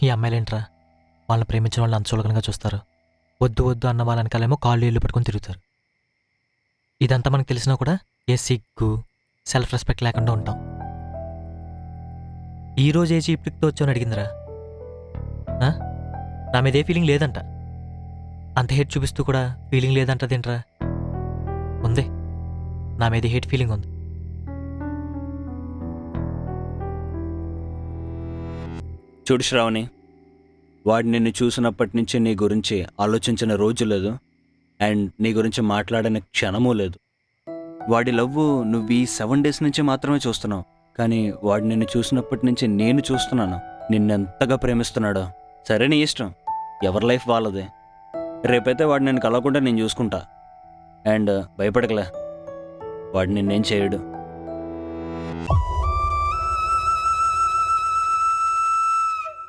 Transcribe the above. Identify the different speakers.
Speaker 1: ఈ అమ్మాయిలేంట్రా వాళ్ళని ప్రేమించిన వాళ్ళని అంత చులకనగా చూస్తారు. వద్దు వద్దు అన్న వాళ్ళ వెనకాలేమో కాళ్ళు ఇల్లు పట్టుకొని తిరుగుతారు. ఇదంతా మనకు తెలిసినా కూడా ఏ సిగ్గు సెల్ఫ్ రెస్పెక్ట్ లేకుండా ఉంటాం. ఈ రోజు ఏ చీప్తో వచ్చావని అడిగిందిరా. ఆ? నా మీద ఏ ఫీలింగ్ లేదంట. అంత హేట్ చూపిస్తూ కూడా ఫీలింగ్ లేదంటదేంట్రా? ఉంది, నా మీద హేట్ ఫీలింగ్ ఉంది.
Speaker 2: చూడు శ్రావణి, వాడు నిన్ను చూసినప్పటి నుంచి నీ గురించి ఆలోచించిన రోజు లేదు అండ్ నీ గురించి మాట్లాడిన క్షణమూ లేదు. వాడి లవ్వు నువ్వు ఈ 7 days నుంచి మాత్రమే చూస్తున్నావు, కానీ వాడు నిన్ను చూసినప్పటి నుంచి నేను చూస్తున్నాను నిన్నెంతగా ప్రేమిస్తున్నాడో. సరే నీ ఇష్టం, ఎవరి లైఫ్ వాళ్ళదే. రేపైతే వాడు నేను కలవకుండా నేను చూసుకుంటా. అండ్ భయపడకలే, వాడు నిన్నేం చేయడు.